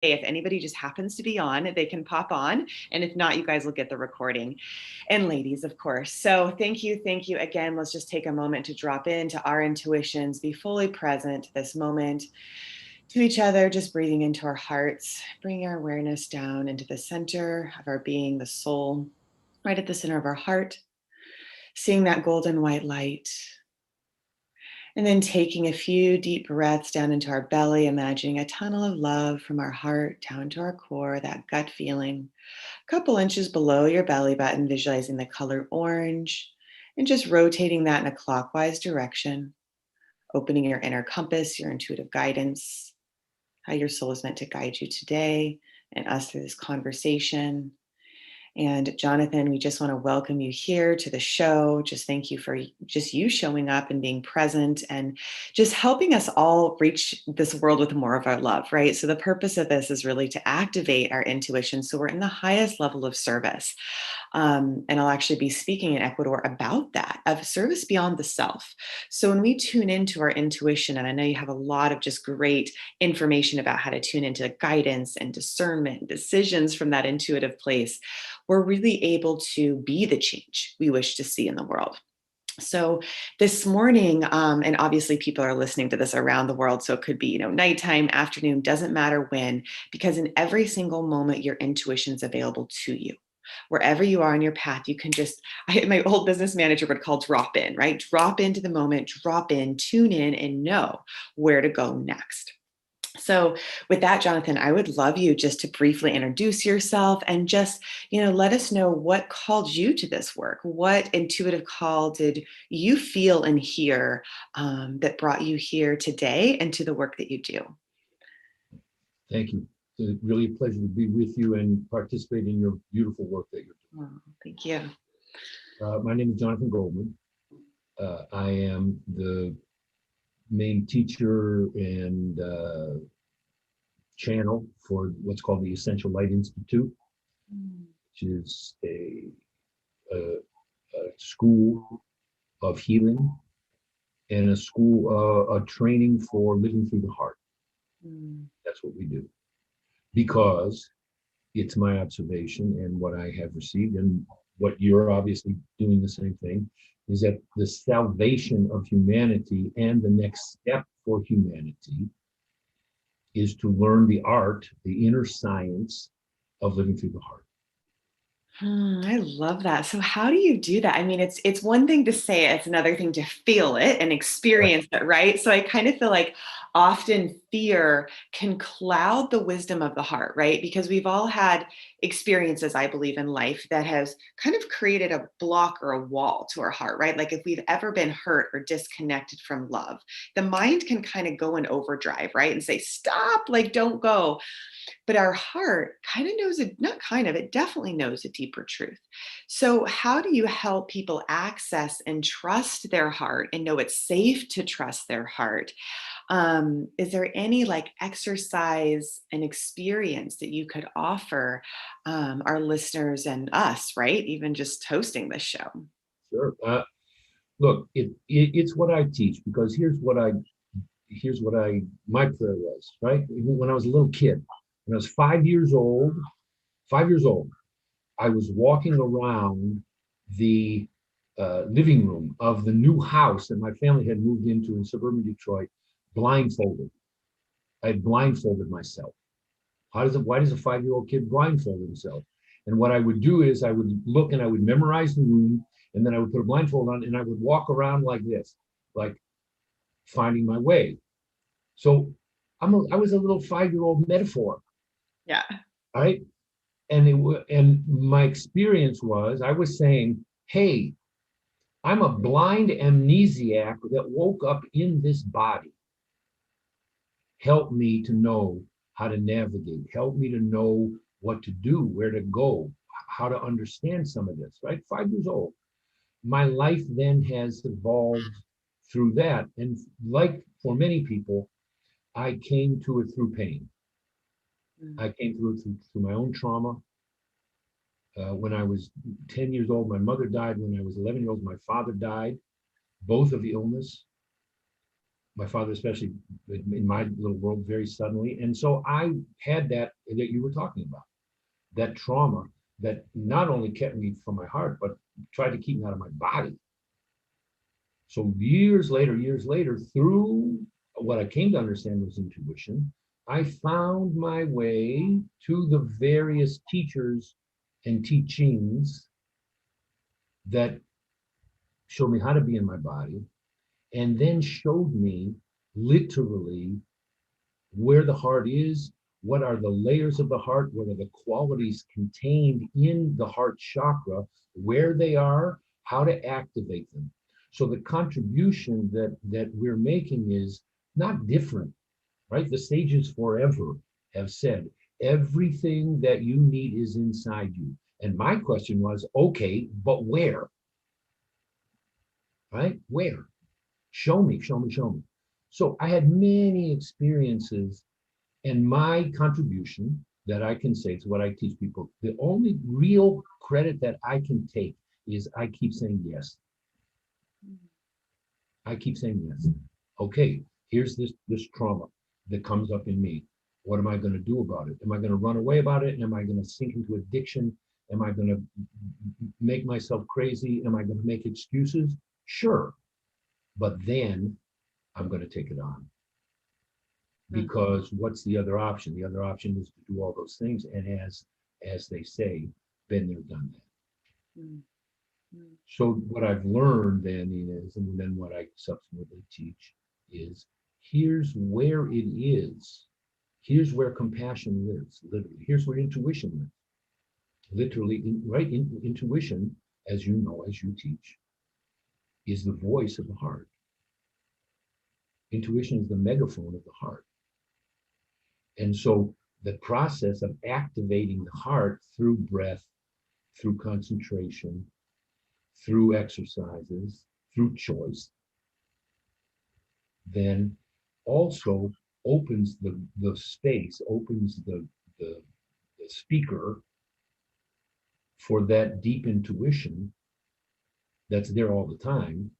if anybody just happens to be on, they can pop on. And if not, you guys will get the recording. And ladies, of course. So thank you. Thank you again. Let's just take a moment to drop into our intuitions, be fully present to this moment, to each other, just breathing into our hearts, bringing our awareness down into the center of our being, the soul, right at the center of our heart, seeing that golden white light. And then taking a few deep breaths down into our belly, imagining a tunnel of love from our heart down to our core, that gut feeling. A couple inches below your belly button, visualizing the color orange, and just rotating that in a clockwise direction, opening your inner compass, your intuitive guidance, how your soul is meant to guide you today and us through this conversation. And Jonathan, we just want to welcome you here to the show. Just thank you for just you showing up and being present and just helping us all reach this world with more of our love, right? So the purpose of this is really to activate our intuition so we're in the highest level of service. And I'll actually be speaking in Ecuador about that, of service beyond the self. So when we tune into our intuition, and I know you have a lot of just great information about how to tune into guidance and discernment, decisions from that intuitive place, we're really able to be the change we wish to see in the world. So this morning, and obviously people are listening to this around the world, so it could be, nighttime, afternoon, doesn't matter when, because in every single moment, your intuition is available to you. Wherever you are on your path, you can just, my old business manager would call drop in, right? Drop into the moment, drop in, tune in, and know where to go next. So with that, Jonathan, I would love you just to briefly introduce yourself and just, let us know what called you to this work. What intuitive call did you feel and hear that brought you here today and to the work that you do? Thank you. It's really a pleasure to be with you and participate in your beautiful work that you're doing. Oh, thank you. My name is Jonathan Goldman. I am the main teacher and channel for what's called the Essential Light Institute, which is a school of healing and a training for living through the heart. That's what we do. Because it's my observation and what I have received, and what you're obviously doing the same thing, is that the salvation of humanity and the next step for humanity is to learn the art, the inner science of living through the heart. I love that. So how do you do that? I mean, it's one thing to say it, it's another thing to feel it and experience it, right? So I kind of feel like often fear can cloud the wisdom of the heart, right? Because we've all had experiences, I believe, in life that has kind of created a block or a wall to our heart, right? Like if we've ever been hurt or disconnected from love, the mind can kind of go in overdrive, right? And say, stop, like, don't go. But our heart kind of knows it, not kind of, it definitely knows a deeper truth. So, how do you help people access and trust their heart and know it's safe to trust their heart? Is there any like exercise and experience that you could offer our listeners and us, right? Even just hosting this show. Sure. Look, it's what I teach, because here's what my prayer was, right? When I was a little kid, when I was 5 years old, I was walking around the living room of the new house that my family had moved into in suburban Detroit, blindfolded. I had blindfolded myself. Why does a 5-year-old kid blindfold himself? And what I would do is I would look and I would memorize the room, and then I would put a blindfold on and I would walk around like this, like finding my way. So I was a little 5-year-old metaphor. Yeah. Right. And my experience was, I was saying, hey, I'm a blind amnesiac that woke up in this body. Help me to know how to navigate. Help me to know what to do, where to go, how to understand some of this, right? 5 years old. My life then has evolved through that. And like for many people, I came to it through pain. I came through it through my own trauma. When I was 10 years old, my mother died. When I was 11 years old, my father died, both of illness. my father, especially in my little world, very suddenly. And so I had that you were talking about, that trauma that not only kept me from my heart, but tried to keep me out of my body. So years later, through what I came to understand was intuition, I found my way to the various teachers and teachings that showed me how to be in my body, and then showed me literally where the heart is, what are the layers of the heart, what are the qualities contained in the heart chakra, where they are, how to activate them. So the contribution that we're making is not different, right? The sages forever have said everything that you need is inside you. And my question was, okay, but where? Right? Where? Show me, show me, show me. So I had many experiences, and my contribution that I can say to what I teach people, the only real credit that I can take is I keep saying yes. I keep saying yes. Okay, here's this trauma that comes up in me. What am I going to do about it? Am I going to run away about it? Am I going to sink into addiction? Am I going to make myself crazy? Am I going to make excuses? Sure. But then I'm going to take it on. Because what's the other option? The other option is to do all those things. And as they say, been there, done that. Mm-hmm. So what I've learned then is, and then what I subsequently teach is, here's where it is. Here's where compassion lives, literally. Here's where intuition lives. Literally, intuition, as you know, as you teach, is the voice of the heart. Intuition is the megaphone of the heart. And so the process of activating the heart through breath, through concentration, through exercises, through choice, then also opens the space, opens the speaker for that deep intuition that's there all the time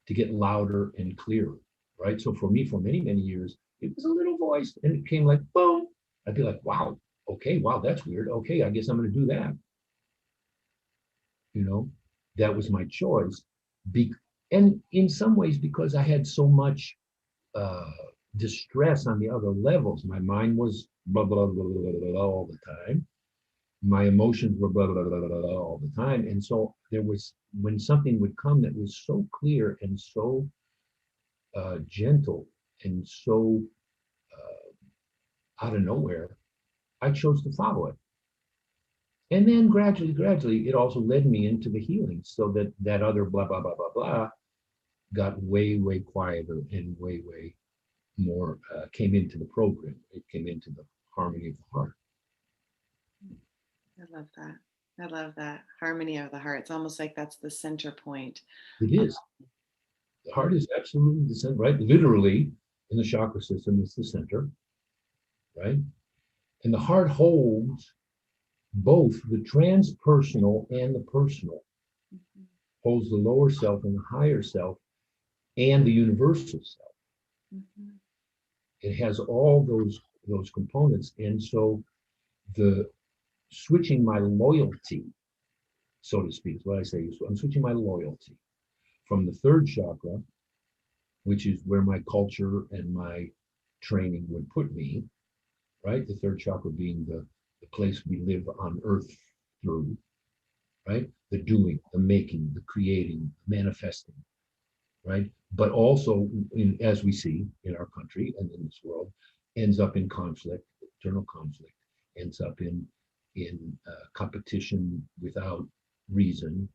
to get louder and clearer, right? So for me, for many, many years, it was a little voice and it came like, boom. I'd be like, wow, okay, wow, that's weird. Okay, I guess I'm going to do that. You know, that was my choice. And in some ways, because I had so much distress on the other levels, my mind was blah, blah, blah, blah, blah, blah, all the time. My emotions were blah, blah, blah, blah, blah, all the time. And so there was, when something would come that was so clear and so gentle and so out of nowhere, I chose to follow it. And then gradually, it also led me into the healing, so that other blah, blah, blah, blah, blah got way, way quieter and way, way more, came into the program. It came into the harmony of the heart. I love that. I love that. Harmony of the heart. It's almost like that's the center point. It is. The heart is absolutely the center, right? Literally, in the chakra system, it's the center, right? And the heart holds both the transpersonal and the personal, holds the lower self and the higher self and the universal self. It has all those components. And so the switching my loyalty, so to speak, is what I say. So I'm switching my loyalty from the third chakra, which is where my culture and my training would put me, right? The third chakra being the place we live on earth through, right? The doing, the making, the creating, manifesting, right? But also, as we see in our country and in this world, ends up in conflict, internal conflict, ends up in competition without reason,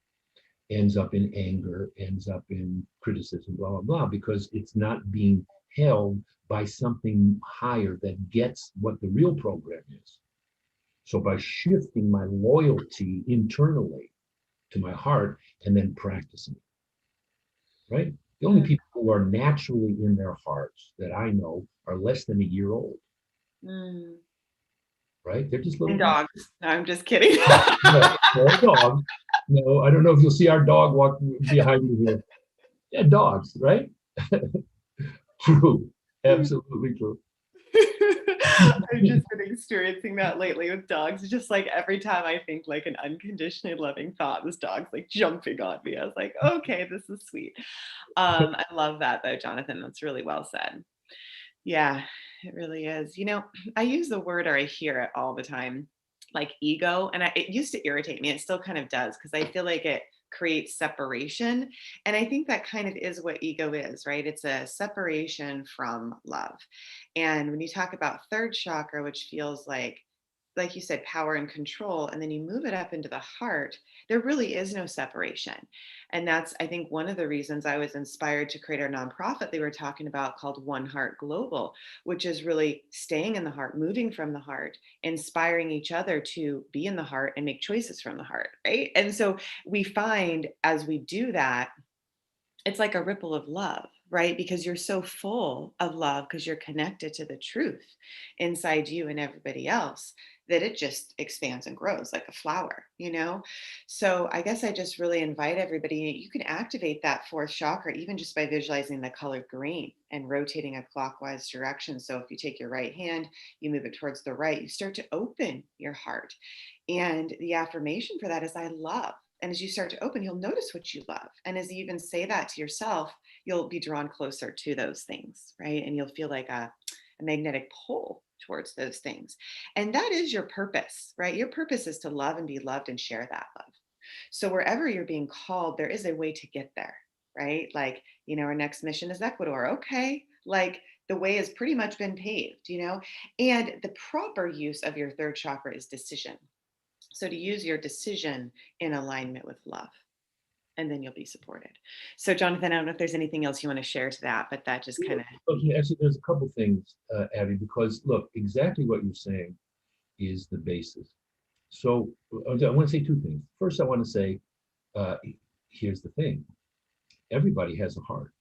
ends up in anger, ends up in criticism, blah, blah, blah, because it's not being held by something higher that gets what the real program is. So by shifting my loyalty internally to my heart and then practicing, right? The only people who are naturally in their hearts that I know are less than a year old. Right? They're just little dogs. No, I'm just kidding. No, dogs. No, I don't know if you'll see our dog walk behind me here. Yeah, dogs, right? True. Absolutely true. I've just been experiencing that lately with dogs. It's just like every time I think like an unconditionally loving thought, this dog's like jumping on me. I was like, okay, this is sweet. I love that though, Jonathan. That's really well said. Yeah, it really is. I use the word, or I hear it all the time, like ego. And it used to irritate me. It still kind of does, because I feel like it creates separation. And I think that kind of is what ego is, right? It's a separation from love. And when you talk about third chakra, which feels like you said, power and control, and then you move it up into the heart, there really is no separation. And that's, I think, one of the reasons I was inspired to create our nonprofit they were talking about called One Heart Global, which is really staying in the heart, moving from the heart, inspiring each other to be in the heart and make choices from the heart, right? And so we find as we do that, it's like a ripple of love, right? Because you're so full of love because you're connected to the truth inside you and everybody else, that it just expands and grows like a flower. So I guess I just really invite everybody, you can activate that fourth chakra even just by visualizing the color green and rotating a clockwise direction. So if you take your right hand, you move it towards the right, you start to open your heart. And the affirmation for that is I love. And as you start to open, you'll notice what you love. And as you even say that to yourself, you'll be drawn closer to those things, right? And you'll feel like a magnetic pull towards those things. And that is your purpose, right? Your purpose is to love and be loved and share that love. So wherever you're being called, there is a way to get there, right? Like, our next mission is Ecuador. Okay. Like the way has pretty much been paved. And the proper use of your third chakra is decision. So to use your decision in alignment with love, and then you'll be supported. So Jonathan, I don't know if there's anything else you want to share to that, but that just kind of. Actually, there's a couple things, Abby, because look, exactly what you're saying is the basis. So I want to say two things. First, I want to say, here's the thing. Everybody has a heart.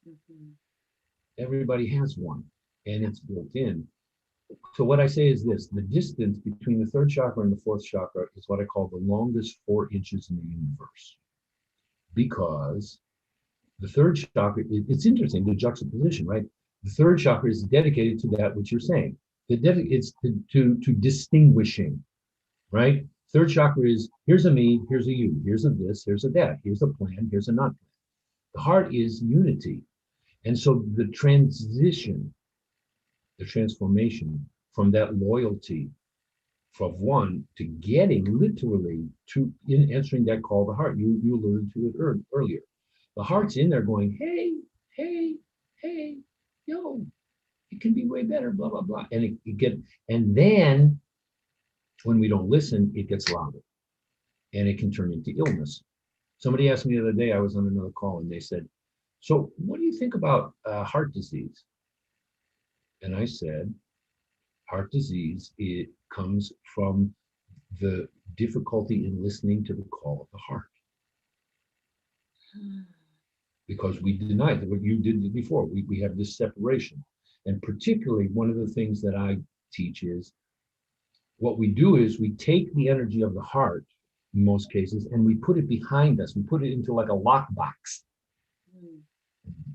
Mhm. Everybody has one, and it's built in. So what I say is this: the distance between the third chakra and the fourth chakra is what I call the longest 4 inches in the universe. Because the third chakra, it's interesting, the juxtaposition, right? The third chakra is dedicated to that which you're saying. It's to distinguishing, right? Third chakra is here's a me, here's a you, here's a this, here's a that, here's a plan, here's a not plan. The heart is unity. And so the transition, the transformation from that loyalty from one to getting literally to in answering that call of the heart. You alluded to it earlier. The heart's in there going, hey, hey, hey, yo, it can be way better, blah, blah, blah. And and then when we don't listen, it gets louder and it can turn into illness. Somebody asked me the other day, I was on another call and they said, so what do you think about heart disease? And I said, heart disease, it comes from the difficulty in listening to the call of the heart. Because we deny that what you did before. We have this separation. And particularly one of the things that I teach is what we do is we take the energy of the heart in most cases and we put it behind us. We put it into like a lockbox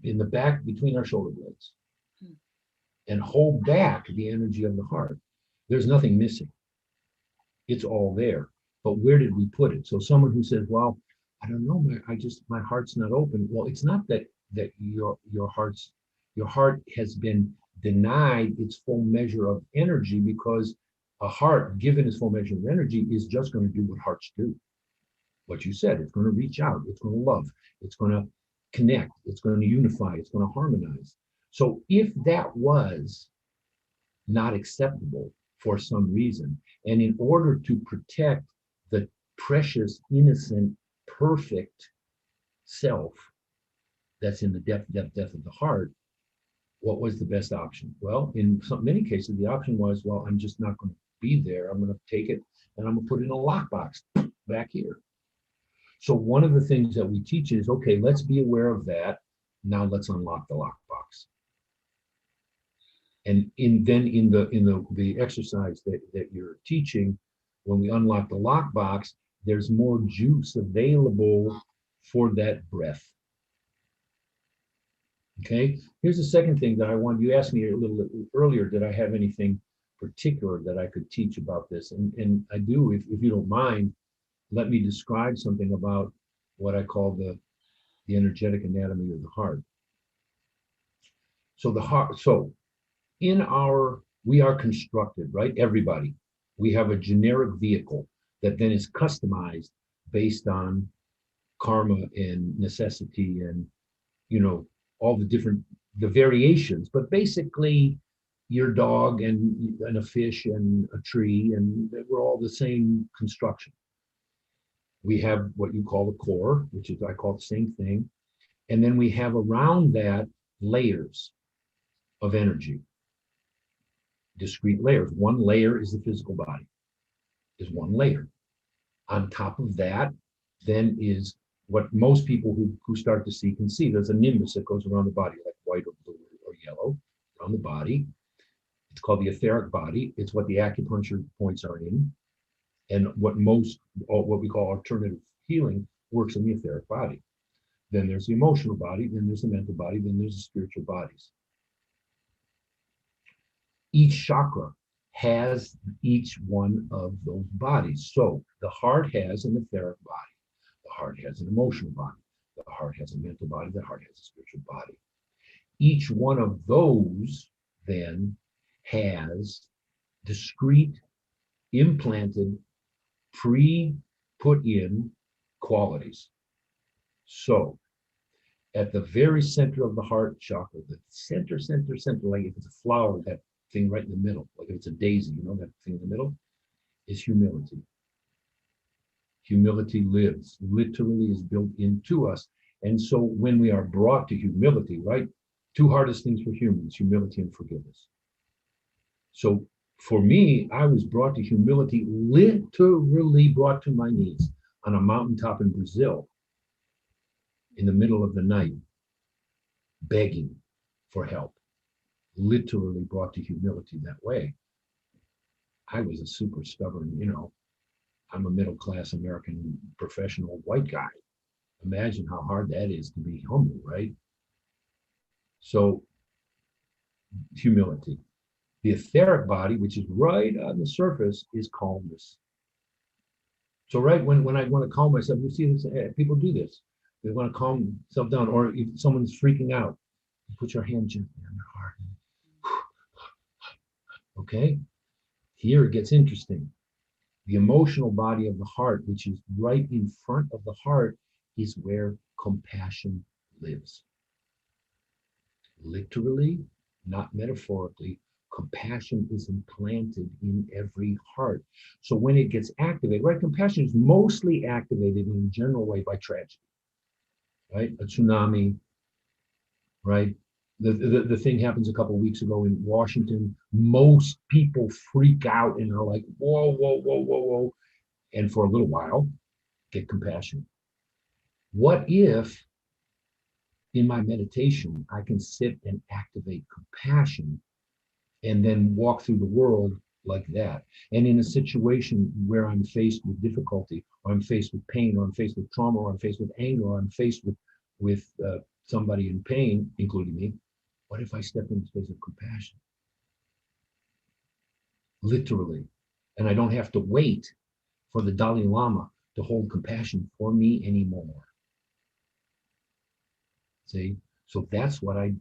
in the back between our shoulder blades and hold back the energy of the heart. There's nothing missing. It's all there. But where did we put it? So someone who says, well, I don't know, my heart's not open. Well, it's not that your heart has been denied its full measure of energy, because a heart given its full measure of energy is just going to do what hearts do. What you said, it's going to reach out, it's going to love, it's going to connect, it's going to unify, it's going to harmonize. So if that was not acceptable for some reason, and in order to protect the precious, innocent, perfect self that's in the depth of the heart, what was the best option? Well, in many cases, the option was, well, I'm just not going to be there. I'm going to take it and I'm going to put it in a lockbox back here. So one of the things that we teach is, okay, let's be aware of that. Now let's unlock the lockbox. And in the exercise that you're teaching, when we unlock the lockbox, there's more juice available for that breath. Okay. Here's the second thing that I want. You asked me a little earlier, did I have anything particular that I could teach about this? And I do, if you don't mind, let me describe something about what I call the energetic anatomy of the heart. So the heart, so in our, we are constructed, right? Everybody. We have a generic vehicle that then is customized based on karma and necessity and, you know, all the different, the variations, but basically your dog and a fish and a tree, and we're all the same construction. We have what you call the core, which is, I call the same thing. And then we have around that layers of energy, discrete layers. One layer is the physical body, is one layer. On top of that, then is what most people who start to see can see. There's a nimbus that goes around the body, like white or blue or yellow around the body. It's called the etheric body. It's what the acupuncture points are in, and what we call alternative healing works in the etheric body. Then there's the emotional body, then there's the mental body, then there's the spiritual bodies. Each chakra has each one of those bodies. So the heart has an etheric body, the heart has an emotional body, the heart has a mental body, the heart has a spiritual body. Each one of those then has discrete, implanted, pre-put in qualities. So at the very center of the heart chakra, the center, like if it's a flower, that thing right in the middle, like if it's a daisy, you know, that thing in the middle is humility. Humility lives, literally is built into us. And so when we are brought to humility, right? Two hardest things for humans, humility and forgiveness. So for me, I was brought to humility, literally brought to my knees on a mountaintop in Brazil in the middle of the night, begging for help, literally brought to humility that way. I was a super stubborn, you know, I'm a middle class American professional white guy. Imagine how hard that is to be humble, right? So, humility. The etheric body, which is right on the surface, is calmness. So, right when I want to calm myself, you see this, people do this. They want to calm themselves down, or if someone's freaking out, you put your hand gently on their heart. Okay? Here it gets interesting. The emotional body of the heart, which is right in front of the heart, is where compassion lives. Literally, not metaphorically, compassion is implanted in every heart. So when it gets activated, right, compassion is mostly activated in a general way by tragedy, right? A tsunami, right? The thing happens a couple of weeks ago in Washington. Most people freak out and are like, whoa, whoa, whoa, whoa, whoa. And for a little while, get compassion. What if in my meditation, I can sit and activate compassion and then walk through the world like that? And in a situation where I'm faced with difficulty, or I'm faced with pain, or I'm faced with trauma, or I'm faced with anger, or I'm faced with somebody in pain, including me, what if I step into space of compassion? Literally. And I don't have to wait for the Dalai Lama to hold compassion for me anymore. See? So that's what I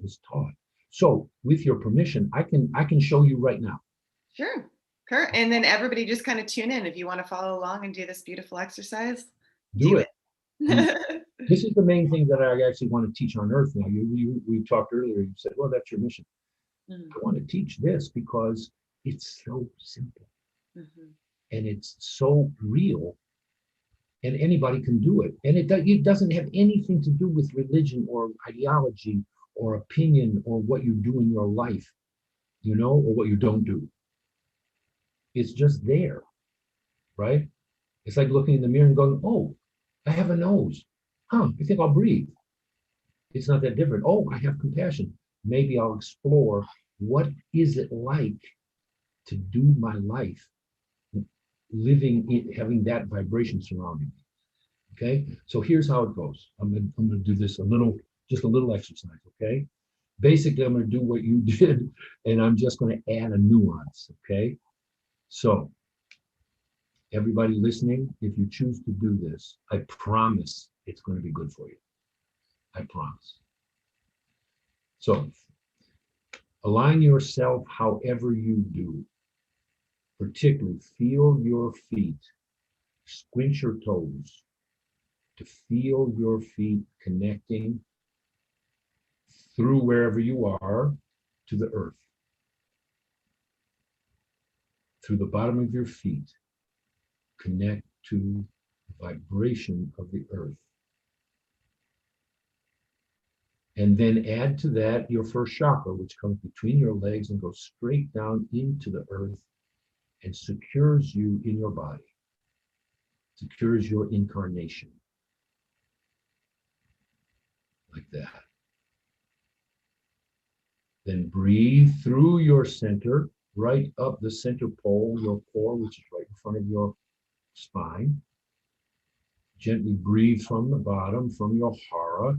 was taught. So with your permission, I can show you right now. Sure. Kurt, and then everybody just kind of tune in if you want to follow along and do this beautiful exercise. Do it. it. This is the main thing that I actually want to teach on earth now. We talked earlier, you said, well, that's your mission. I want to teach this because it's so simple. And it's so real, and anybody can do it. And it doesn't have anything to do with religion or ideology or opinion or what you do in your life, you know, or what you don't do. It's just there, right? It's like looking in the mirror and going, oh, I have a nose. I think I'll breathe. It's not that different. Oh, I have compassion. Maybe I'll explore what is it like to do my life having that vibration surrounding me. Okay, so here's how it goes. I'm gonna do this a little just a little exercise, okay? Basically, I'm going to do what you did, and I'm just going to add a nuance, okay? So, everybody listening, if you choose to do this, I promise it's going to be good for you. I promise. So, align yourself however you do. Particularly, feel your feet. Squint your toes to feel your feet connecting through wherever you are to the earth. Through the bottom of your feet, connect to the vibration of the earth. And then add to that your first chakra, which comes between your legs and goes straight down into the earth and secures you in your body, secures your incarnation. Like that. Then breathe through your center, right up the center pole, your core, which is right in front of your spine. Gently breathe from the bottom, from your hara,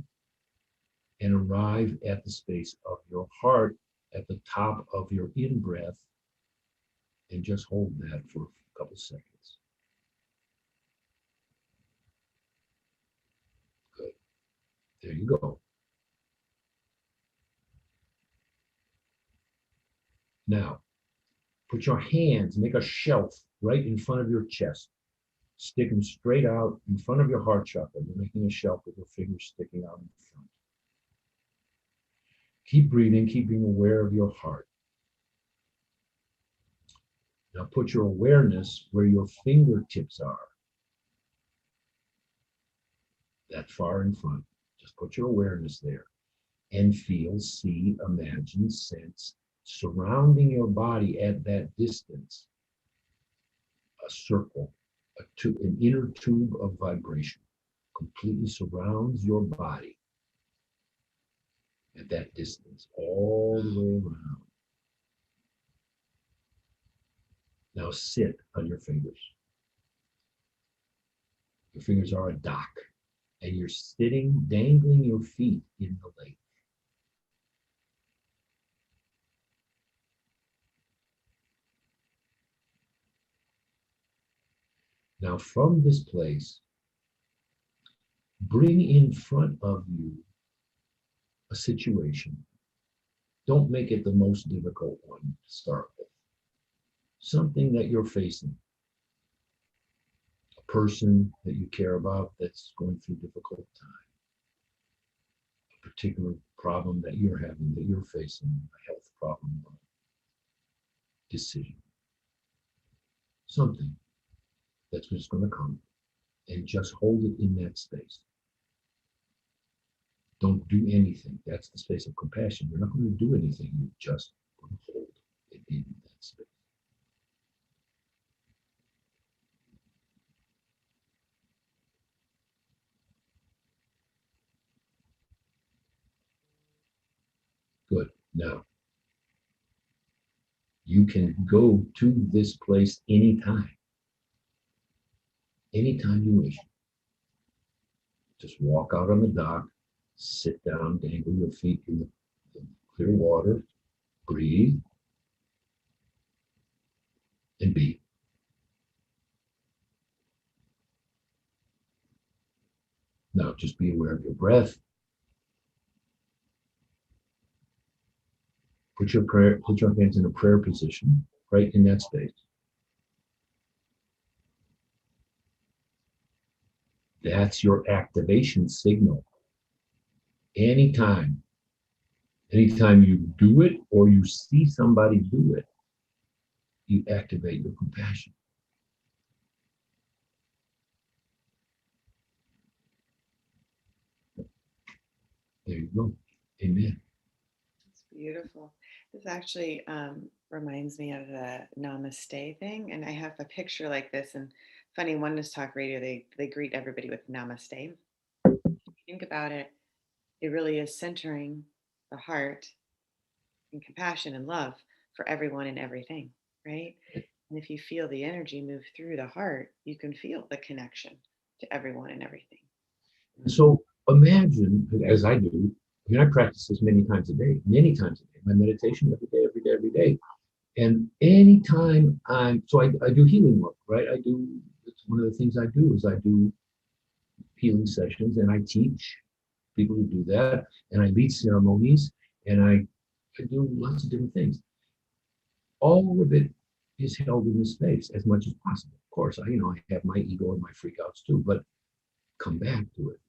and arrive at the space of your heart at the top of your in-breath, and just hold that for a couple seconds. Good. There you go. Now, put your hands, make a shelf right in front of your chest. Stick them straight out in front of your heart chakra. You're making a shelf with your fingers sticking out in front. Keep breathing, keep being aware of your heart. Now put your awareness where your fingertips are. That far in front. Just put your awareness there. And feel, see, imagine, sense, surrounding your body at that distance. A circle, an inner tube of vibration completely surrounds your body at that distance, all the way around. Now sit on your fingers. Your fingers are a dock, and you're sitting, dangling your feet in the lake. Now from this place, bring in front of you a situation. Don't make it the most difficult one to start with. Something that you're facing. A person that you care about that's going through a difficult time. A particular problem that you're having, that you're facing, a health problem, a decision. Something that's just going to come, and just hold it in that space. Don't do anything. That's the space of compassion. You're not going to do anything. You're just going to hold it in that space. Good. Now, you can go to this place anytime. Anytime you wish. Just walk out on the dock, sit down, dangle your feet in the clear water, breathe, and be. Now just be aware of your breath. Put your hands in a prayer position, right in that space. That's your activation signal. Anytime you do it or you see somebody do it, you activate your compassion. There you go. Amen. It's beautiful. This actually reminds me of the namaste thing. And I have a picture like this. And funny, Oneness Talk Radio, they greet everybody with namaste. If you think about it, it really is centering the heart and compassion and love for everyone and everything, right? And if you feel the energy move through the heart, you can feel the connection to everyone and everything. So Imagine, as I do, I mean, I practice this many times a day, many times a day. My meditation every day, every day, every day. And anytime I do healing work, right? It's one of the things I do is I do healing sessions and I teach people to do that. And I lead ceremonies and I do lots of different things. All of it is held in this space as much as possible. Of course, I have my ego and my freakouts too, but come back to it.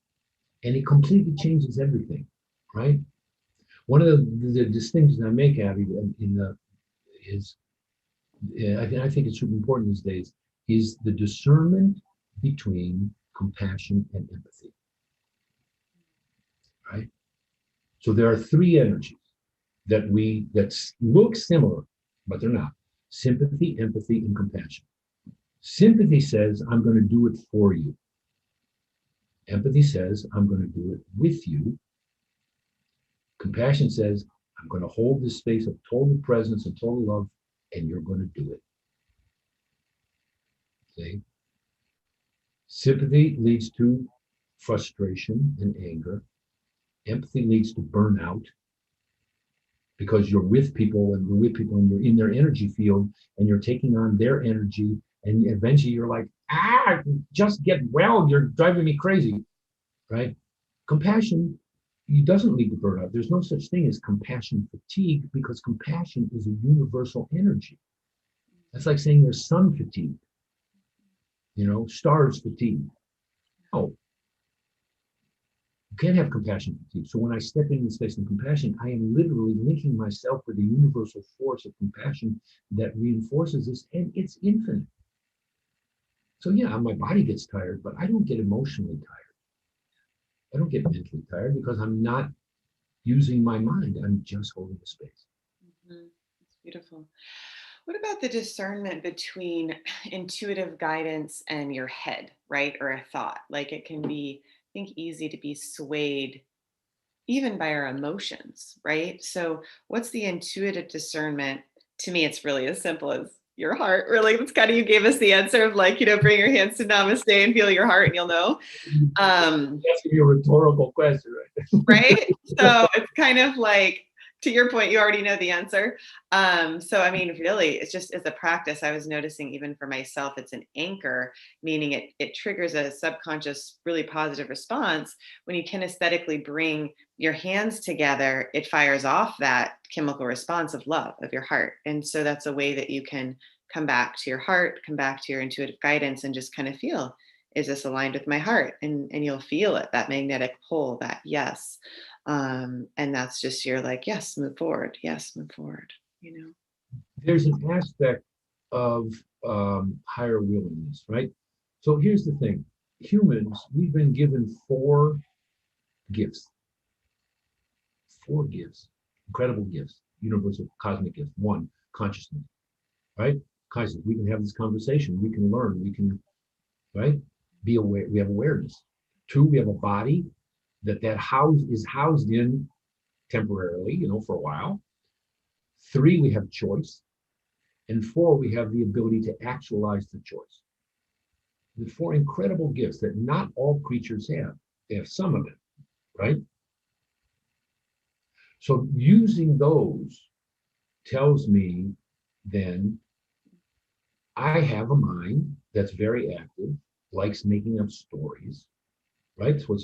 And it completely changes everything, right? One of the distinctions I make, Abby, is I think it's super important these days, is the discernment between compassion and empathy, right? So there are three energies that look similar, but they're not. Sympathy, empathy, and compassion. Sympathy says, I'm going to do it for you. Empathy says, I'm going to do it with you. Compassion says, I'm going to hold this space of total presence and total love, and you're going to do it. See? Sympathy leads to frustration and anger. Empathy leads to burnout because you're with people and you're in their energy field and you're taking on their energy. And eventually you're like, just get well. You're driving me crazy, right? Compassion doesn't lead to burnout. There's no such thing as compassion fatigue because compassion is a universal energy. That's like saying there's sun fatigue, stars fatigue. No, you can't have compassion fatigue. So when I step into the space of compassion, I am literally linking myself with the universal force of compassion that reinforces this, and it's infinite. So yeah, my body gets tired, but I don't get emotionally tired. I don't get mentally tired because I'm not using my mind. I'm just holding the space. Mm-hmm. It's beautiful. What about the discernment between intuitive guidance and your head, right? Or a thought? Like it can be, I think, easy to be swayed even by our emotions, right? So, what's the intuitive discernment? To me, it's really as simple as your heart. Really, it's kind of you gave us the answer of like, bring your hands to namaste and feel your heart, and you'll know. That's a rhetorical question, right? Right? So it's kind of like, to your point, you already know the answer. So, I mean, really, it's just as a practice, I was noticing even for myself, it's an anchor, meaning it triggers a subconscious, really positive response. When you kinesthetically bring your hands together, it fires off that chemical response of love of your heart. And so that's a way that you can come back to your heart, come back to your intuitive guidance, and just kind of feel, is this aligned with my heart? And you'll feel it, that magnetic pull, that yes. And that's just, you're like, yes, move forward. Yes, move forward. There's an aspect of higher willingness, right? So here's the thing. Humans, we've been given gifts, four gifts, incredible gifts, universal cosmic gifts. One, consciousness, right? Consciousness. We can have this conversation. We can learn. We can, right? Be aware. We have awareness. Two, we have a body that is housed in temporarily, for a while. Three, we have choice. And four, we have the ability to actualize the choice. The four incredible gifts that not all creatures have. They have some of it, right? So using those tells me then I have a mind that's very active, likes making up stories, right? That's what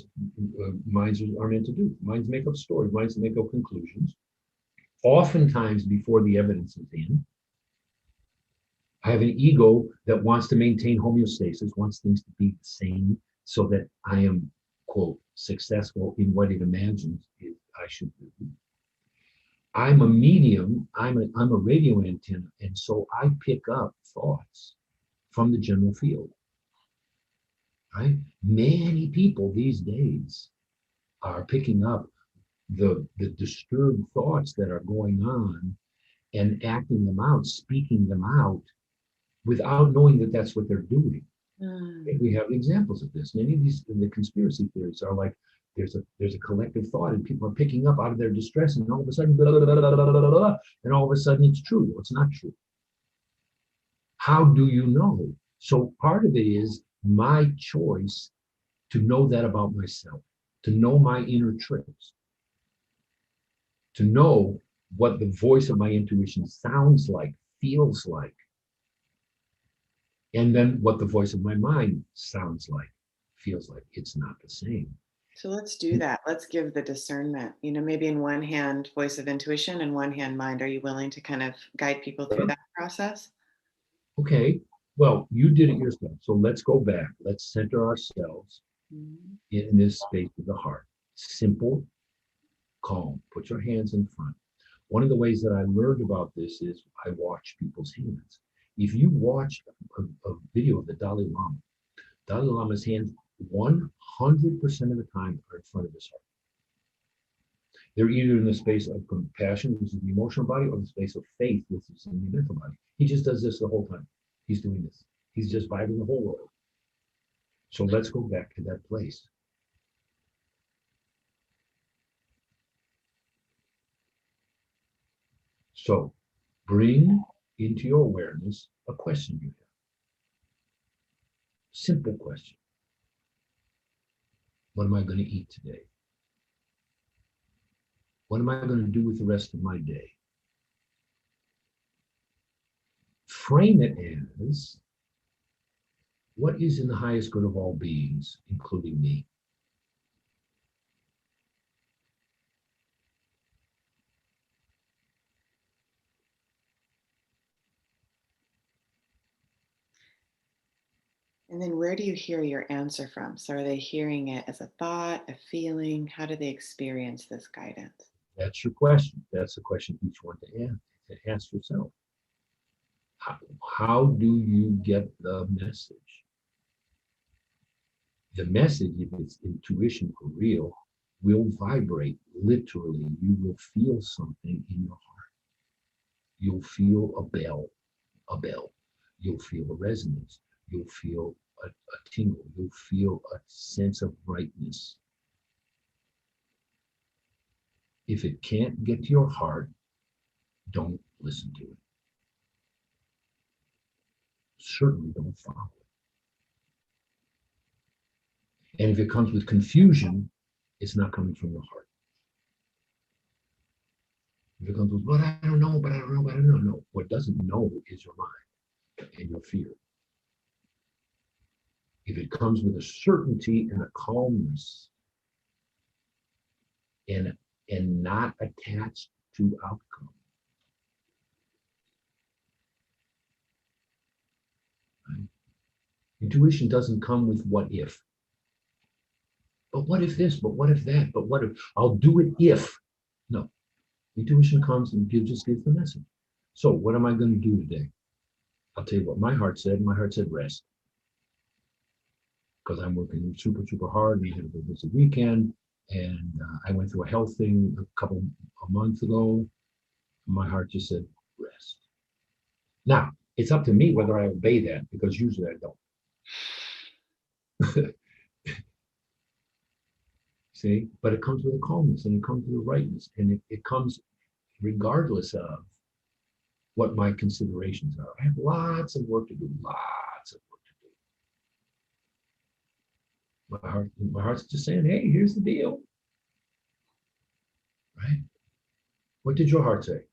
minds are meant to do. Minds make up stories, minds make up conclusions, oftentimes before the evidence is in. I have an ego that wants to maintain homeostasis, wants things to be the same so that I am, quote, successful in what it imagines I should do. I'm a medium, I'm a radio antenna, and so I pick up thoughts from the general field. Right? Many people these days are picking up the disturbed thoughts that are going on and acting them out, speaking them out without knowing that that's what they're doing. And we have examples of this. Many of these, the conspiracy theories are like, there's a collective thought and people are picking up out of their distress and all of a sudden, blah, blah, blah, blah, blah, blah, blah, and all of a sudden it's true. Well, it's not true. How do you know? So part of it is my choice to know that about myself. to know my inner tricks, to know what the voice of my intuition sounds like, feels like, and then what the voice of my mind sounds like, feels like. It's not the same. So let's do that. Let's give the discernment, maybe in one hand, voice of intuition and one hand, mind. Are you willing to kind of guide people through that process? Okay, well, you did it yourself. So let's go back. Let's center ourselves in this space of the heart. Simple, calm. Put your hands in front. One of the ways that I learned about this is I watch people's hands. If you watch a video of the Dalai Lama's hands 100% of the time are in front of his heart. They're either in the space of compassion, which is the emotional body, or the space of faith, which is in the mental body. He just does this the whole time. He's doing this. He's just vibing the whole world. So let's go back to that place. So bring into your awareness a question you have. Simple question. What am I going to eat today? What am I going to do with the rest of my day? Frame it as, what is in the highest good of all beings, including me? And then where do you hear your answer from? So are they hearing it as a thought, a feeling? How do they experience this guidance? That's your question. That's the question each one to ask yourself. How do you get the message? The message, if it's intuition for real, will vibrate. Literally, you will feel something in your heart. You'll feel a bell. You'll feel a resonance. You'll feel a tingle. You'll feel a sense of brightness. If it can't get to your heart, don't listen to it. Certainly don't follow it. And if it comes with confusion, it's not coming from the heart. If it comes with, but I don't know, but I don't know, but I don't know. No, what doesn't know is your mind and your fear. If it comes with a certainty and a calmness and not attached to outcome. Right? Intuition doesn't come with what if. But what if this? But what if that? But what if I'll do it if? No. Intuition comes and just gives the message. So what am I going to do today? I'll tell you what my heart said. My heart said rest. Because I'm working super, super hard. We had a busy weekend. And I went through a health thing a month ago. My heart just said rest. Now, it's up to me whether I obey that, because usually I don't. See, but it comes with a calmness, and it comes with a rightness, and it comes regardless of what my considerations are. I have lots of work to do, lots of work to do. My heart's just saying, hey, here's the deal. Right? What did your heart say?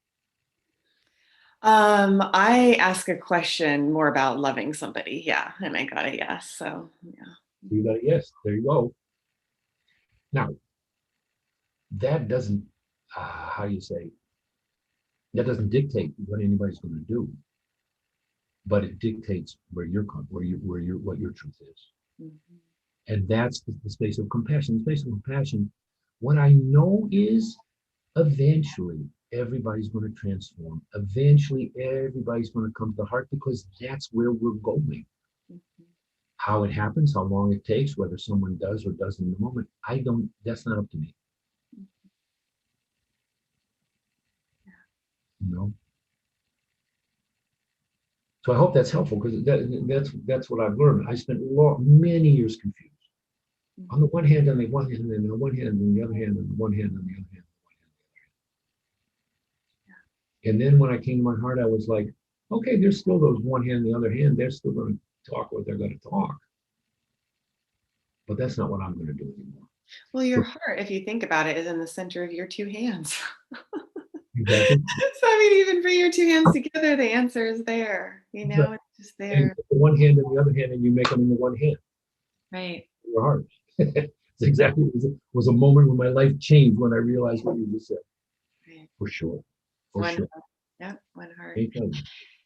I ask a question more about loving somebody. Yeah. And I got a yes. So yeah. You got a yes. There you go. Now, that doesn't, that doesn't dictate what anybody's going to do, but it dictates what your truth is. Mm-hmm. And that's the space of compassion. The space of compassion, what I know is eventually everybody's going to transform. Eventually everybody's going to come to the heart, because that's where we're going. Mm-hmm. How it happens, how long it takes, whether someone does or doesn't in the moment, that's not up to me. You know? So I hope that's helpful, because that's what I've learned. I spent many years confused. Mm-hmm. On the one hand, on the one hand, and on the one hand, and the other hand, and the one hand, and the other hand, and the one hand, and the other hand. Yeah. And then when I came to my heart, I was like, okay, there's still those one hand and the other hand. They're still going to talk what they're going to talk. But that's not what I'm going to do anymore. Well, your So heart, if you think about it, is in the center of your two hands. exactly. So, I mean, even bring your two hands together, the answer is there. You Right. know, it's just And you there. put the one hand and the other hand, and you make them into one hand. Right. Your heart. It's exactly. It was a moment when my life changed when I realized what you just said. Right. For sure. For One sure. heart. Yeah, one heart. Anytime.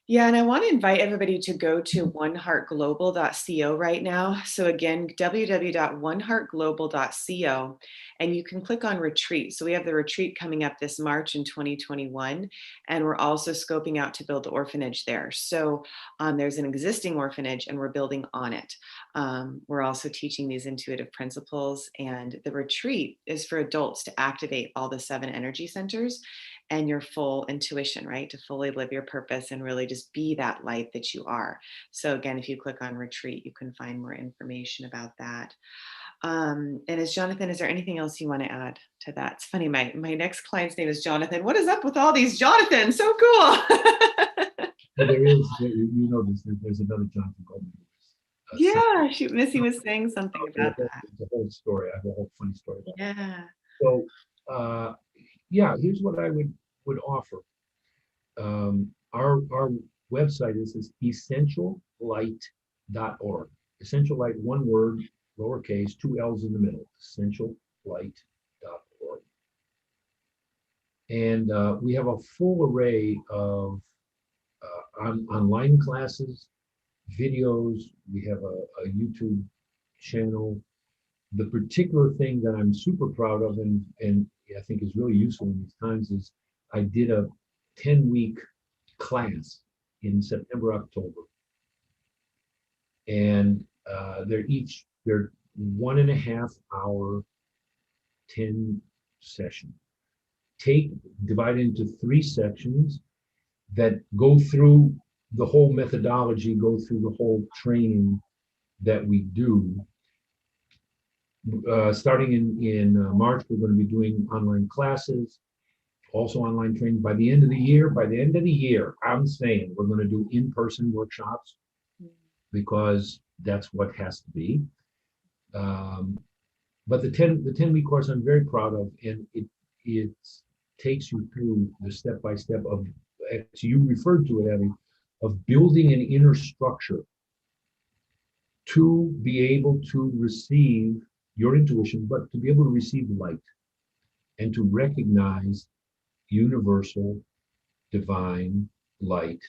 Yeah, and I want to invite everybody to go to oneheartglobal.co right now. So again, www.oneheartglobal.co, and you can click on retreat. So we have the retreat coming up this March in 2021, and we're also scoping out to build the orphanage there. So there's an existing orphanage, and we're building on it. We're also teaching these intuitive principles, and the retreat is for adults to activate all the 7 energy centers and your full intuition, right? To fully live your purpose and really just be that light that you are. So, again, if you click on retreat, you can find more information about that. And as Jonathan, is there anything else you want to add to that? It's funny, my next client's name is Jonathan. What is up with all these Jonathans? So cool. Well, you know this, there's another Jonathan Goldman. Yeah, shoot, Missy was saying something about that. It's a whole story. I have a whole funny story about it. Yeah. So, yeah, here's what I would offer. Our website is essentiallight.org. Essential Light, one word, lowercase, 2 L's in the middle. Essentiallight.org. And we have a full array of online classes, videos. We have a YouTube channel. The particular thing that I'm super proud of and I think is really useful in these times is I did a 10-week class in September, October. And they're 1.5 hour, 10 session. Divide into 3 sections that go through the whole methodology, go through the whole training that we do. Starting in March, we're going to be doing online classes, also online training. By the end of the year, I'm saying we're going to do in-person workshops because that's what has to be. But the 10-week course I'm very proud of, and it takes you through the step-by-step of, as you referred to it, Abby, of building an inner structure to be able to receive your intuition, but to be able to receive light and to recognize universal, divine light.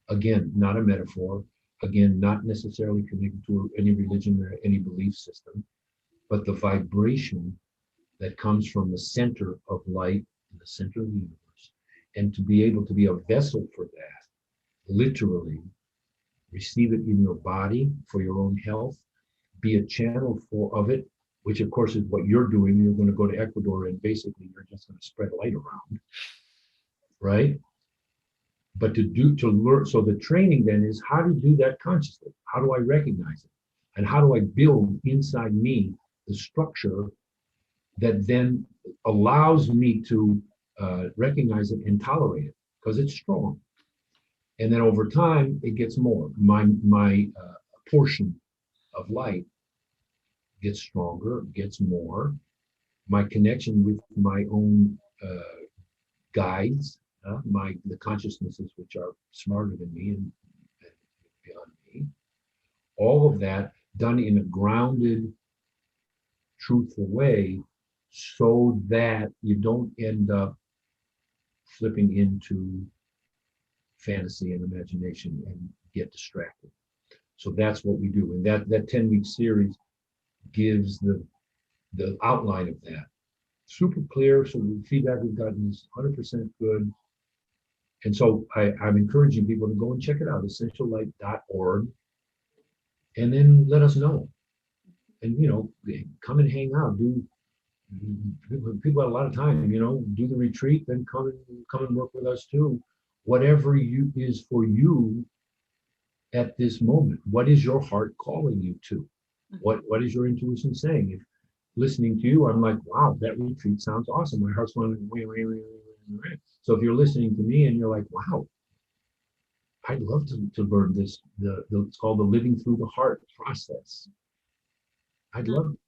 Again, not a metaphor. Again, not necessarily connected to any religion or any belief system, but the vibration that comes from the center of light in the center of the universe. And to be able to be a vessel for that, literally receive it in your body for your own health, be a channel of it, which of course is what you're doing. You're going to go to Ecuador and basically you're just going to spread light around, right? But to learn, so the training then is how to do that consciously. How do I recognize it? And how do I build inside me the structure that then allows me to recognize it and tolerate it because it's strong. And then over time, it gets more. My portion of light gets stronger, gets more. My connection with my own guides, the consciousnesses which are smarter than me and beyond me, all of that done in a grounded, truthful way so that you don't end up flipping into fantasy and imagination and get distracted. So that's what we do. And that 10-week series gives the outline of that. Super clear. So the feedback we've gotten is 100% good. And so I'm encouraging people to go and check it out, essentiallight.org, and then let us know. And, come and hang out. People have a lot of time, do the retreat, then come and work with us too. Whatever is for you at this moment. What is your heart calling you to? What is your intuition saying? If listening to you, I'm like, wow, that retreat sounds awesome. My heart's going, wait. So if you're listening to me and you're like, wow, I'd love to learn this, it's called the living through the heart process. I'd love to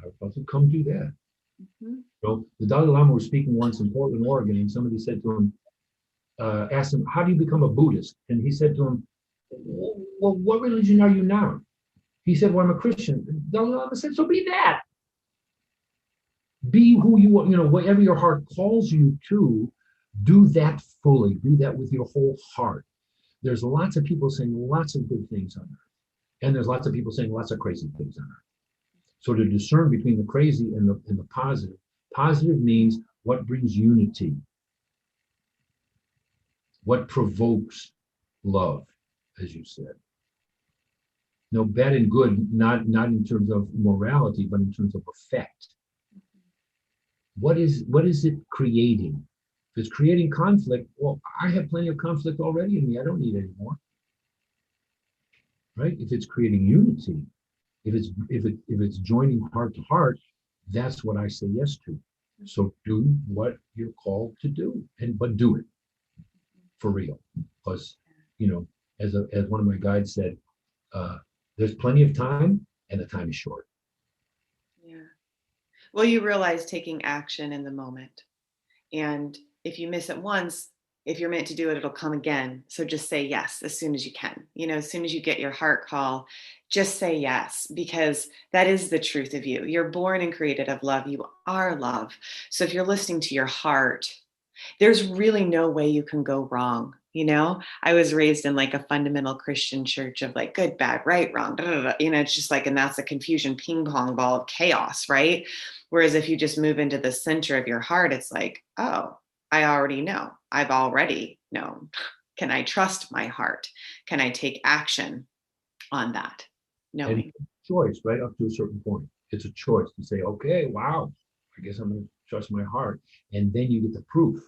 I wasn't come do that. Mhm. So the Dalai Lama was speaking once in Portland, Oregon, and somebody said to him, asked him, how do you become a Buddhist? And he said to him, well, what religion are you now? He said, well, I'm a Christian. The Dalai Lama said, so be that. Be who you are, whatever your heart calls you to, do that fully. Do that with your whole heart. There's lots of people saying lots of good things on earth. And there's lots of people saying lots of crazy things on earth. So to discern between the crazy and the positive, positive means what brings unity, what provokes love, as you said. No, bad and good, not in terms of morality, but in terms of effect. What is it creating? If it's creating conflict, well, I have plenty of conflict already in me. I don't need any more. Right? If it's creating unity, if it's joining heart to heart, that's what I say yes to. So do what you're called to do, but do it for real. Because as one of my guides said, there's plenty of time, and the time is short. Yeah. Well, you realize taking action in the moment. And if you miss it once, if you're meant to do it, it'll come again. So just say yes as soon as you can. As soon as you get your heart call, just say yes, because that is the truth of you. You're born and created of love. You are love. So if you're listening to your heart, there's really no way you can go wrong. I was raised in like a fundamental Christian church of like good, bad, right, wrong. Da, da, da. It's just like, and that's a confusion ping pong ball of chaos, right? Whereas if you just move into the center of your heart, it's like, oh, I already know. I've already known. Can I trust my heart? Can I take action on that? And Knowing. choice, right up to a certain point. It's a choice to say, okay, wow, I guess I'm going to trust my heart. And then you get the proof,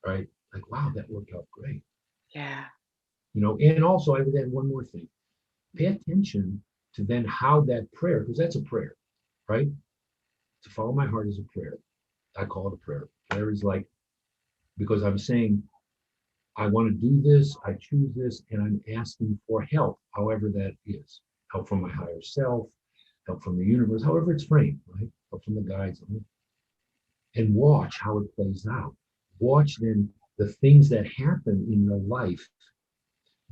right? Like, wow, that worked out great. Yeah. And also I would add one more thing. Pay attention to then how that prayer, because that's a prayer, right? To follow my heart is a prayer. I call it a prayer. Prayer is like, because I'm saying, I want to do this, I choose this, and I'm asking for help, however that is. Help from my higher self, help from the universe, however it's framed, right? Help from the guides. And watch how it plays out. Watch then the things that happen in your life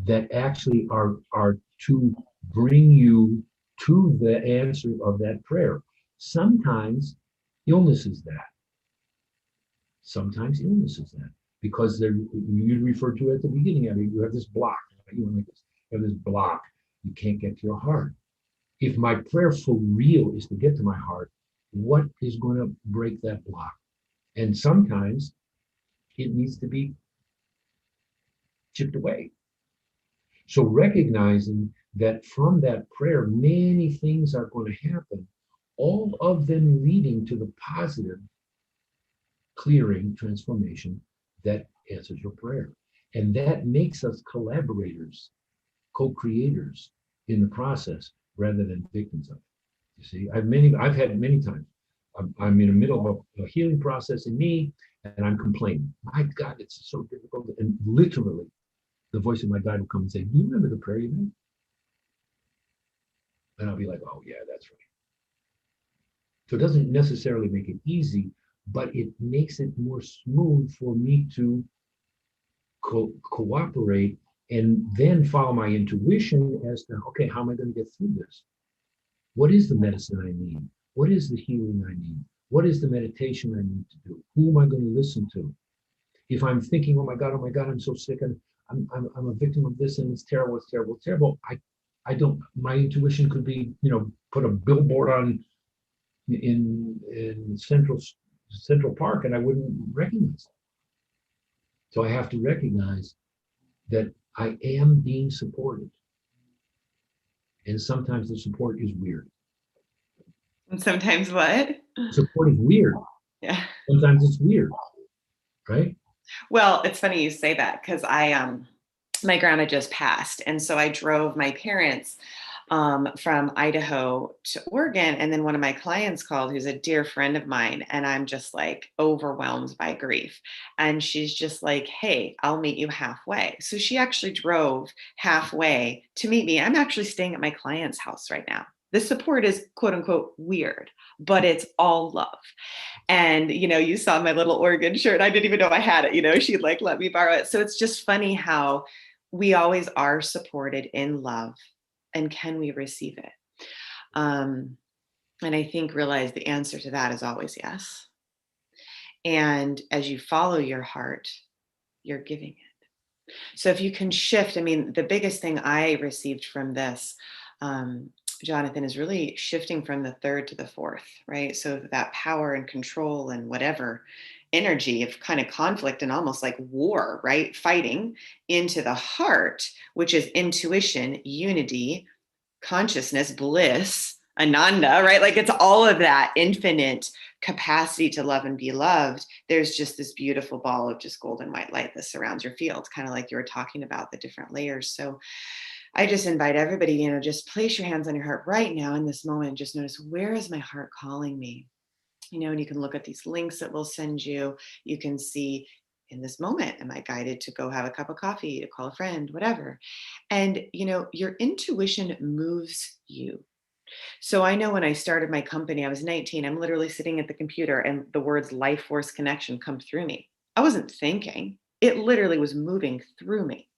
that actually are to bring you to the answer of that prayer. Sometimes illness is that. Sometimes illness is that. Because you referred to it at the beginning, you have this block. Right? You have this block. You can't get to your heart. If my prayer for real is to get to my heart, what is going to break that block? And sometimes it needs to be chipped away. So recognizing that from that prayer, many things are going to happen, all of them leading to the positive clearing transformation that answers your prayer. And that makes us collaborators, co-creators in the process rather than victims of it. You see, I've had many times. I'm in the middle of a healing process in me, and I'm complaining. My God, it's so difficult. And literally, the voice of my God will come and say, "Do you remember the prayer you made?" And I'll be like, "Oh yeah, that's right." So it doesn't necessarily make it easy, but it makes it more smooth for me to cooperate and then follow my intuition as to, okay, how am I going to get through this? What is the medicine I need? What is the healing I need? What is the meditation I need to do? Who am I going to listen to? If I'm thinking, oh my God, I'm so sick, and I'm a victim of this, and it's terrible, it's terrible, it's terrible. I don't. My intuition could be, put a billboard on in Central Park, and I wouldn't recognize it. So I have to recognize that I am being supported, and sometimes the support is weird. And sometimes what? Support is weird. Yeah. Sometimes it's weird, right? Well, it's funny you say that because my grandma just passed. And so I drove my parents from Idaho to Oregon. And then one of my clients called, who's a dear friend of mine. And I'm just like overwhelmed by grief. And she's just like, hey, I'll meet you halfway. So she actually drove halfway to meet me. I'm actually staying at my client's house right now. The support is quote unquote weird, but it's all love. And, you saw my little organ shirt. I didn't even know I had it. She'd like let me borrow it. So it's just funny how we always are supported in love. And can we receive it? And I think realize the answer to that is always yes. And as you follow your heart, you're giving it. So if you can shift, I mean, the biggest thing I received from this, Jonathan, is really shifting from the third to the fourth, right? So that power and control and whatever energy of kind of conflict and almost like war, right? Fighting into the heart, which is intuition, unity, consciousness, bliss, ananda, right? Like it's all of that infinite capacity to love and be loved. There's just this beautiful ball of just golden white light that surrounds your field, kind of like you were talking about the different layers. So I just invite everybody, just place your hands on your heart right now in this moment and just notice, where is my heart calling me? And you can look at these links that we'll send you. You can see, in this moment, am I guided to go have a cup of coffee, to call a friend, whatever. And, your intuition moves you. So I know when I started my company, I was 19, I'm literally sitting at the computer and the words life force connection come through me. I wasn't thinking, it literally was moving through me.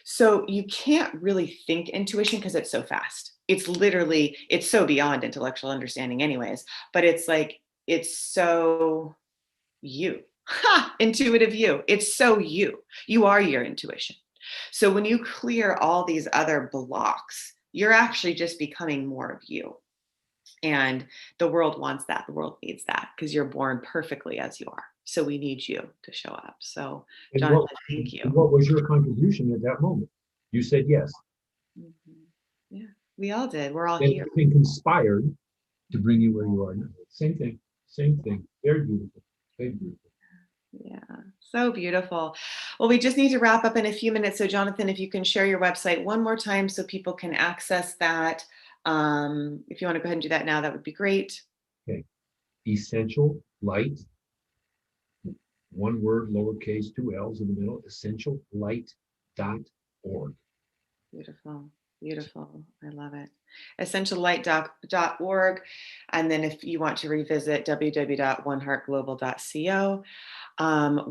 So you can't really think intuition because it's so fast. It's so beyond intellectual understanding, anyways. But it's like, it's so you, intuitive you. It's so you. You are your intuition. So when you clear all these other blocks, you're actually just becoming more of you. And the world wants that. The world needs that because you're born perfectly as you are. So we need you to show up. So, And Jonathan, thank you. what was your contribution at that moment? You said yes. Mhm. Yeah, we all did. We're all And here. everything conspired to bring you where you are now. Same thing. Same thing. Very beautiful. Very beautiful. Yeah, so beautiful. Well, we just need to wrap up in a few minutes. So, Jonathan, if you can share your website one more time so people can access that. If you want to go ahead and do that now, that would be great. Okay. Essential light, one word, lowercase, two L's in the middle, essentiallight.org. Beautiful. Beautiful. I love it. Essentiallight.org. And then if you want to revisit, www.oneheartglobal.co.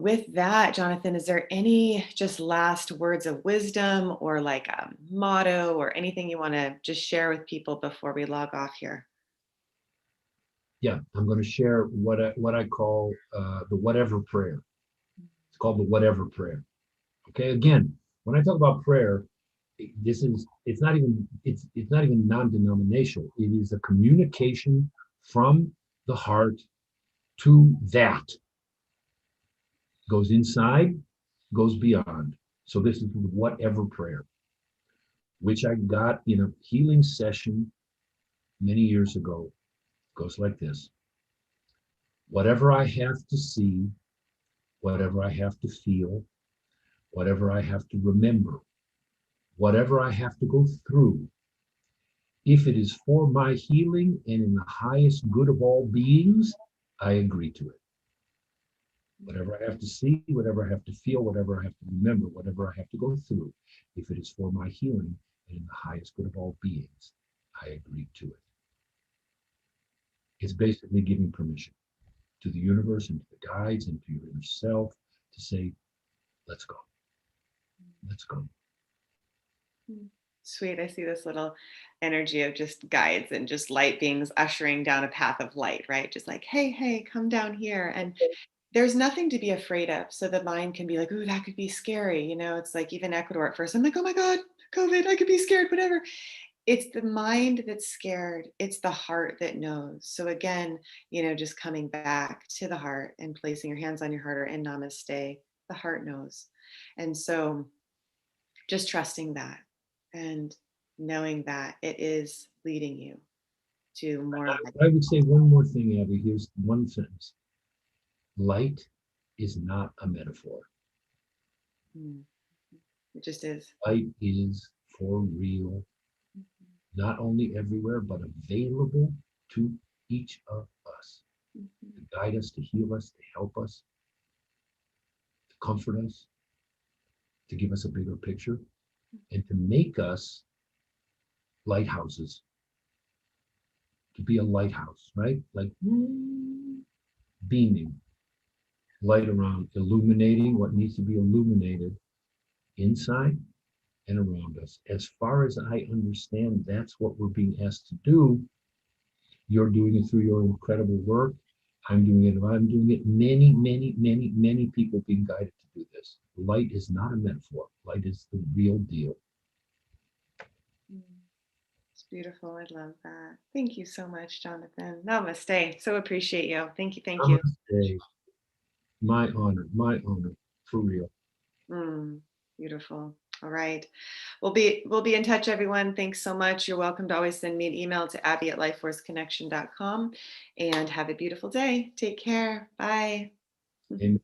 With that, Jonathan, is there any just last words of wisdom or like a motto or anything you want to just share with people before we log off here? Yeah, I'm going to share what I call the whatever prayer. It's called the whatever prayer. Okay, again, when I talk about prayer, it's not even non-denominational. It is a communication from the heart to that. Goes inside, goes beyond. So this is whatever prayer, which I got in a healing session many years ago. Goes like this: whatever I have to see, whatever I have to feel, whatever I have to remember, whatever I have to go through, if it is for my healing and in the highest good of all beings, I agree to it. Whatever I have to see, whatever I have to feel, whatever I have to remember, whatever I have to go through, if it is for my healing and in the highest good of all beings, I agree to it. It's basically giving permission to the universe and to the guides and to your inner self to say, let's go. Let's go. Sweet. I see this little energy of just guides and just light beings ushering down a path of light, right? Just like, hey, hey, come down here. And there's nothing to be afraid of. So the mind can be like, ooh, that could be scary. It's like even Ecuador at first. I'm like, oh my God, COVID, I could be scared, whatever. It's the mind that's scared. It's the heart that knows. So again, just coming back to the heart and placing your hands on your heart or in namaste, the heart knows. And so just trusting that and knowing that it is leading you to more light. I would say one more thing, Abby. Here's one sentence: light is not a metaphor. It just is. Light is for real, not only everywhere, but available to each of us to guide us, to heal us, to help us, to comfort us, to give us a bigger picture, and to make us lighthouses to be a lighthouse, right? Like beaming light around, illuminating what needs to be illuminated inside and around us. As far as I understand, that's what we're being asked to do. You're doing it through your incredible work. I'm doing it. I'm doing it. Many, many, many, many people being guided to do this. Light is not a metaphor. Light is the real deal. It's beautiful. I love that. Thank you so much, Jonathan. Namaste. So appreciate you. Thank you. Thank you. Namaste. My honor, for real. Beautiful. All right. We'll be in touch, everyone. Thanks so much. You're welcome to always send me an email to abby@lifeforceconnection.com, and have a beautiful day. Take care. Bye. Amen.